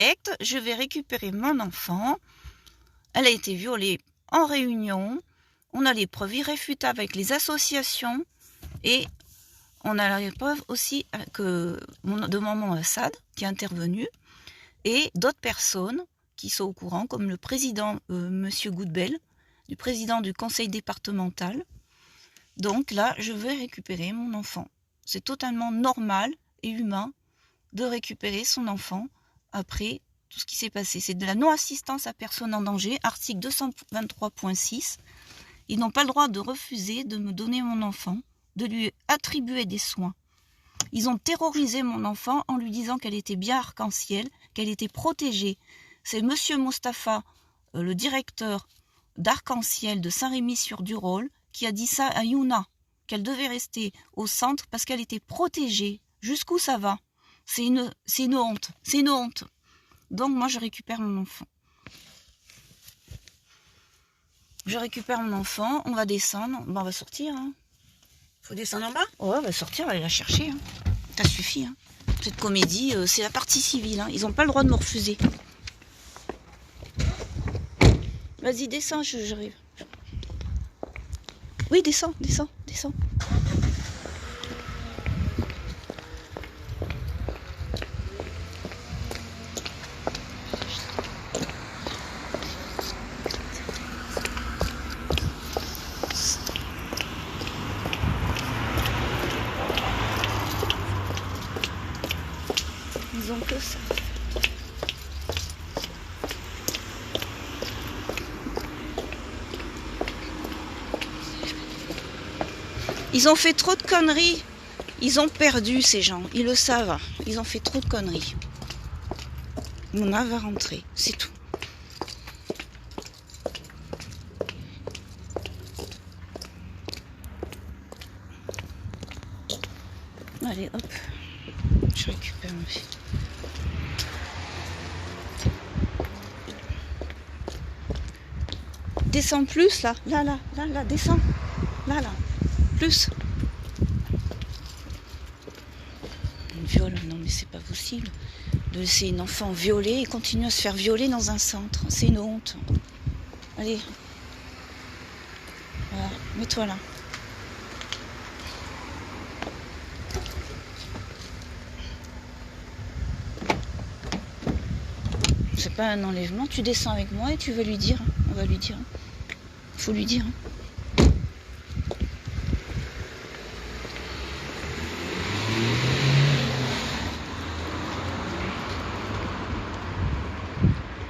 direct, je vais récupérer mon enfant. Elle a été violée en réunion. On a les preuves irréfutables avec les associations et on a la preuve aussi de maman Assad qui est intervenue et d'autres personnes qui sont au courant, comme le président, monsieur Goudbel, du président du conseil départemental. Donc là, je vais récupérer mon enfant. C'est totalement normal et humain de récupérer son enfant après tout ce qui s'est passé. C'est de la non-assistance à personne en danger, article 223.6. Ils n'ont pas le droit de refuser de me donner mon enfant, de lui attribuer des soins. Ils ont terrorisé mon enfant en lui disant qu'elle était bien arc-en-ciel, qu'elle était protégée. C'est monsieur Mustapha, le directeur d'Arc-en-Ciel de Saint-Rémy-sur-Durol, qui a dit ça à Yuna, qu'elle devait rester au centre parce qu'elle était protégée. Jusqu'où ça va? C'est une honte. C'est une honte. Donc moi, je récupère mon enfant. Je récupère mon enfant, on va descendre. Bon, on va sortir. Hein. Faut descendre en bas? Ouais, on va sortir, on va aller la chercher. Hein. Ça suffit. Hein. Cette comédie, c'est la partie civile. Hein. Ils n'ont pas le droit de me refuser. Vas-y, descends, j'arrive. Oui, descends. Ils ont que ça. Ils ont fait trop de conneries. Ils ont perdu ces gens. Ils le savent. Ils ont fait trop de conneries. Mona va rentrer. C'est tout. Allez, hop. Je récupère ma fille. Descends plus, là. Là, descends. Là. Plus. Une viol, non mais c'est pas possible. De laisser une enfant violée et continuer à se faire violer dans un centre. C'est une honte. Allez. Voilà, mets-toi là. C'est pas un enlèvement, tu descends avec moi et tu vas lui dire. On va lui dire. Faut lui dire.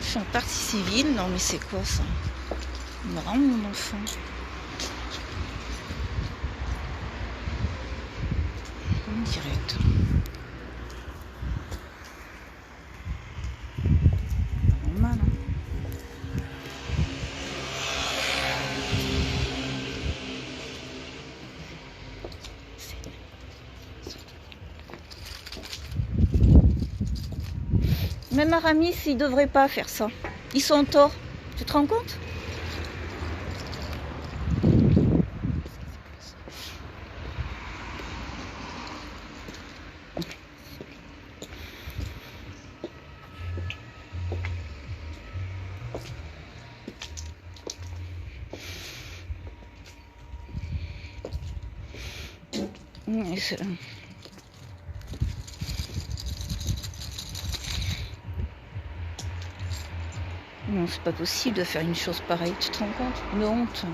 Je suis en partie civile, non mais c'est quoi ça? Il me rend mon enfant. En direct. Normal, hein. Même Aramis, ils ne devraient pas faire ça. Ils sont en tort. Tu te rends compte? Non, c'est pas possible de faire une chose pareille, tu te rends compte? Une honte.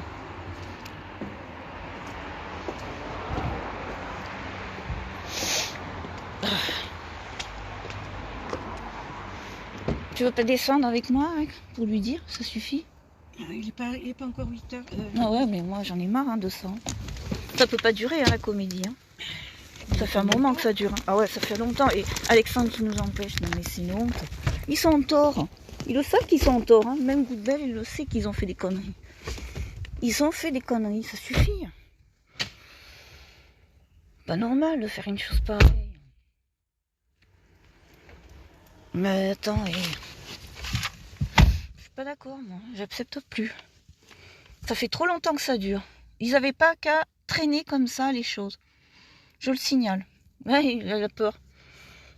Tu veux pas descendre avec moi pour lui dire? Ça suffit? Il est pas encore 8 heures. Ah ouais, mais moi j'en ai marre de ça. Ça peut pas durer la comédie. Hein. Ça fait un moment que ça dure. Hein. Ah ouais, ça fait longtemps. Et Alexandre qui nous empêche. Non mais c'est une honte. Ils sont en tort. Ils le savent qu'ils sont en tort. Hein. Même Goudbel, il le sait qu'ils ont fait des conneries. Ils ont fait des conneries, ça suffit. Pas normal de faire une chose pareille. Mais attends, je suis pas d'accord, moi. J'accepte plus. Ça fait trop longtemps que ça dure. Ils n'avaient pas qu'à traîner comme ça les choses. Je le signale. Ouais, il a peur.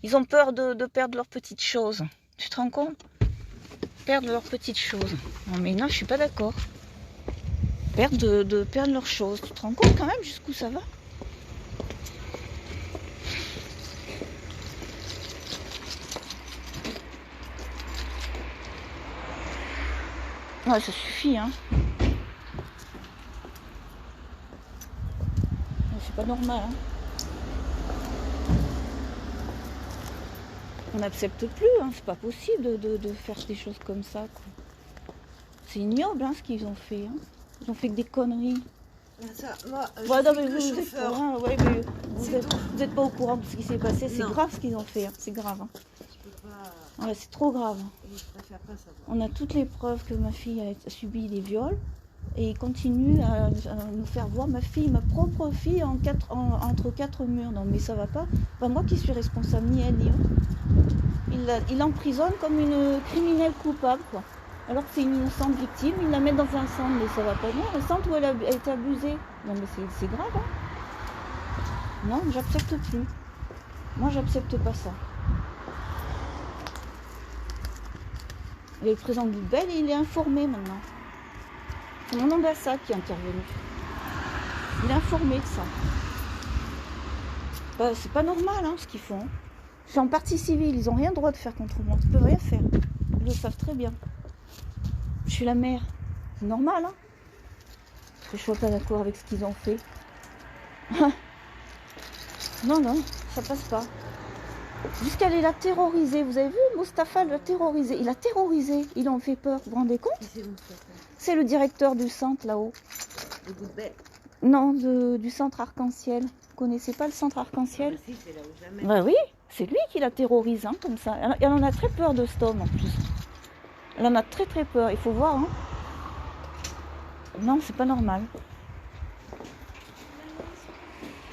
Ils ont peur de perdre leurs petites choses. Tu te rends compte? Perdre leurs petites choses. Non mais non, je suis pas d'accord. De perdre leurs choses. Tu te rends compte quand même jusqu'où ça va? Ouais, ça suffit, hein. C'est pas normal, hein. On n'accepte plus, hein. C'est pas possible de faire des choses comme ça, quoi. C'est ignoble, hein, ce qu'ils ont fait, hein. Ils ont fait que des conneries. Ça, moi, Ouais, non, mais le vous êtes chauffeur. pas, hein, ouais, mais vous êtes pas au courant de ce qui s'est passé. C'est Non. grave ce qu'ils ont fait, hein. C'est grave, hein. Je peux pas. Ouais, c'est trop grave. Je préfère pas savoir. On a toutes les preuves que ma fille a subi des viols et il continue à nous faire voir ma propre fille entre quatre murs. Non mais ça va pas. Pas moi qui suis responsable, ni elle ni eux. Il l'emprisonne comme une criminelle coupable, quoi. Alors que c'est une innocente victime, il la met dans un centre, mais ça va pas bien. Un centre où elle a été abusée. Non mais c'est grave, hein. Non, j'accepte plus. Moi j'accepte pas ça. Et le président Goubel, il est informé maintenant. C'est mon ambassade qui est intervenu. Il est informé de ça. Bah, c'est pas normal, hein, ce qu'ils font. C'est en partie civile, ils n'ont rien droit de faire contre moi. Ils peuvent rien faire. Ils le savent très bien. Je suis la mère. C'est normal, hein. Que je sois pas d'accord avec ce qu'ils ont fait. Non, non, ça passe pas. Jusqu'à la terroriser. Vous avez vu, Mustapha l'a terrorisé. Il a terrorisé. Il en fait peur. Vous vous rendez compte? C'est le directeur du centre là-haut. Non, du centre Arc-en-Ciel. Vous connaissez pas le centre Arc-en-Ciel? Si, c'est là où jamais. Bah oui, c'est lui qui la terrorise, hein, comme ça. Elle en a très peur de cet homme en plus. Elle en a très très peur. Il faut voir, hein. Non, c'est pas normal.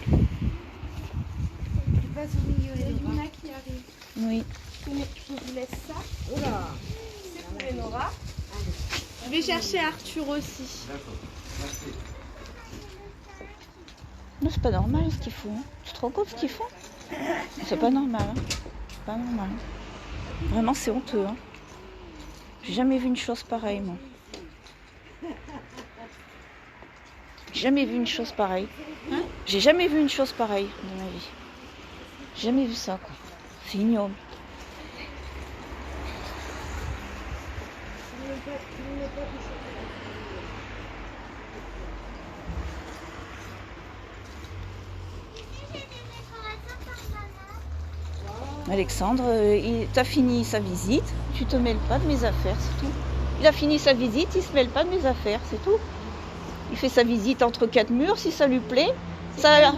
Tu passes au milieu, Il y a les Yuna qui arrive. Oui. Je vous laisse ça. Oula. C'est pour Lénora. Je vais chercher Arthur aussi. D'accord, merci. Non, c'est pas normal ce qu'ils font. Tu te rends compte ce qu'ils font? C'est pas normal, hein. C'est pas normal. Vraiment, c'est honteux, hein. J'ai jamais vu une chose pareille, moi. J'ai jamais vu une chose pareille. Hein? J'ai jamais vu une chose pareille dans ma vie. J'ai jamais vu ça, quoi. C'est ignoble. Alexandre, t'as fini sa visite, tu te mêles pas de mes affaires, c'est tout. Il a fini sa visite, il se mêle pas de mes affaires, c'est tout. Il fait sa visite entre quatre murs, si ça lui plaît. Ça...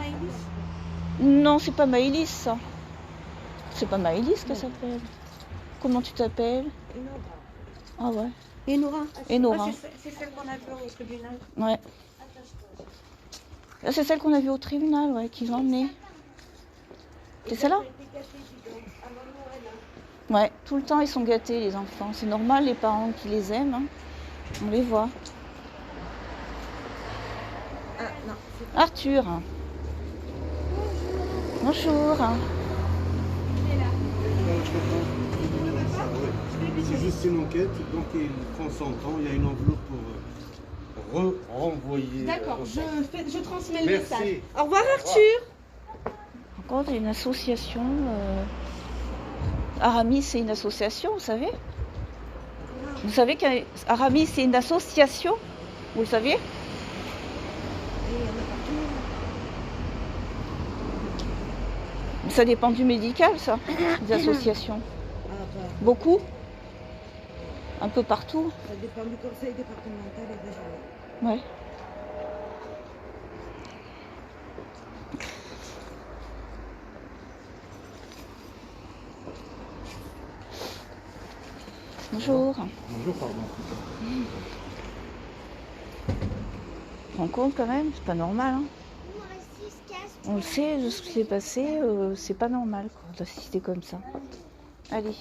Non, c'est pas Maëlys, ça. C'est pas Maëlys qu'elle s'appelle. Comment tu t'appelles? Ah ouais. Enora. Enora. C'est celle qu'on a vue au tribunal. Ouais. Là, c'est celle qu'on a vue au tribunal, ouais, qu'ils ont emmenée. C'est celle-là? Ouais, tout le temps ils sont gâtés les enfants. C'est normal, les parents qui les aiment, hein. On les voit. Ah, non. Arthur. Bonjour. C'est juste une enquête, donc il prend son temps. Il y a une enveloppe pour renvoyer. D'accord, je transmets le Merci. message. Au revoir Arthur. Encore il y a une association. Aramis, c'est une association, vous savez? Vous savez qu'Aramis, c'est une association? Vous le saviez? Ça dépend du médical, ça, des associations. Ah, bah, Beaucoup? Un peu partout? ça dépend du conseil départemental et régional. Ouais. Bonjour. Bonjour, pardon. Tu te rends compte quand même? C'est pas normal, hein? On le sait, de ce qui s'est passé, c'est pas normal, quoi, d'assister comme ça. Allez.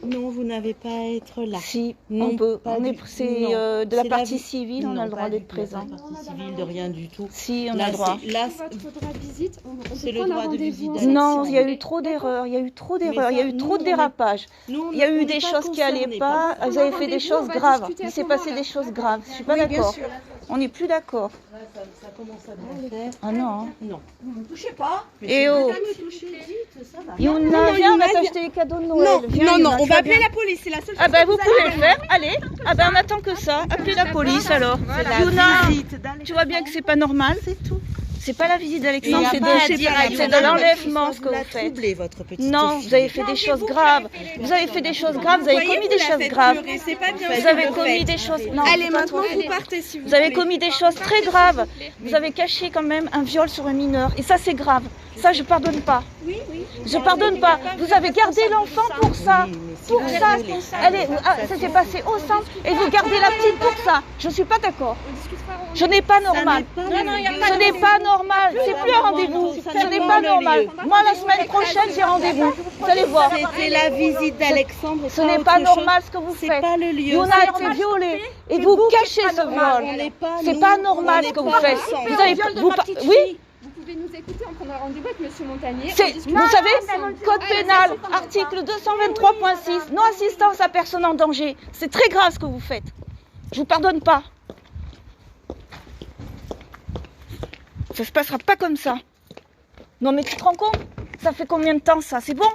Non, vous n'avez pas à être là. Si, Non, on peut. pas C'est non. de la C'est partie vie- civile, on non, a le droit pas d'être du tout, présent. La partie civile, de rien du tout. Si, on Là, a le droit. Là, Votre droit de visite, on c'est peut le prendre un droit de rendez-vous visite ensemble. Non, il y a eu Mais- trop d'erreurs, il y a eu trop Mais d'erreurs, il y a ça, eu nous, trop de on est- dérapages. nous, Il y a on eu n'est des pas choses qui allaient concernés pas, par vous ça. avez fait des Rendez-vous, on choses va graves. discuter à Il ce s'est passé moment-là. des choses graves. Je suis pas Oui, bien d'accord. sûr. On n'est plus d'accord. Là, ça commence à bien faire. Ah non. Non. Vous ne touchez pas. Et oh, Ça va. Youna, viens, on va t'acheter les cadeaux de Noël. Viens, non, Youna, on tu va vas appeler bien. la police, c'est la seule chose Ah ben que vous allez pouvez le faire, allez. Ah ben on attend que ça. Appelez la police alors. Youna, tu vois bien que c'est pas normal, c'est tout. C'est pas la visite d'Alexandre, c'est de l'enlèvement ce que vous faites. Votre petite Non, vous avez fait des choses graves. Vous avez fait des choses graves, vous avez commis des choses graves. C'est pas bien. Vous avez commis des choses. Non, Allez, c'est pas maintenant toi. vous partez si vous Vous avez voulez. commis des choses très graves. Vous avez caché quand même un viol sur un mineur. Et ça, c'est grave. Ça, je pardonne pas. Je pardonne pas. Vous avez gardé l'enfant pour ça. Pour ça. Ça s'est passé au centre. Et vous gardez la petite pour ça. Je suis pas d'accord. Ce n'est pas normal. Ce n'est pas normal. C'est plus un rendez-vous. Ce n'est pas normal. Moi, la semaine prochaine, j'ai rendez-vous. Vous allez voir. C'était la visite d'Alexandre. Ce n'est pas normal ce que vous C'est faites. pas le lieu. Youna a été violée. Et vous cachez ce viol. C'est pas normal ce que vous faites. Vous avez oui. Vous pouvez nous écouter, on prendra rendez-vous avec Monsieur Montagnier. Vous savez, code pénal, article 223.6, non assistance à personne en danger. C'est très grave ce que vous faites. Je vous pardonne pas. Ça se passera pas comme ça. Non mais tu te rends compte? Ça fait combien de temps ça? C'est bon?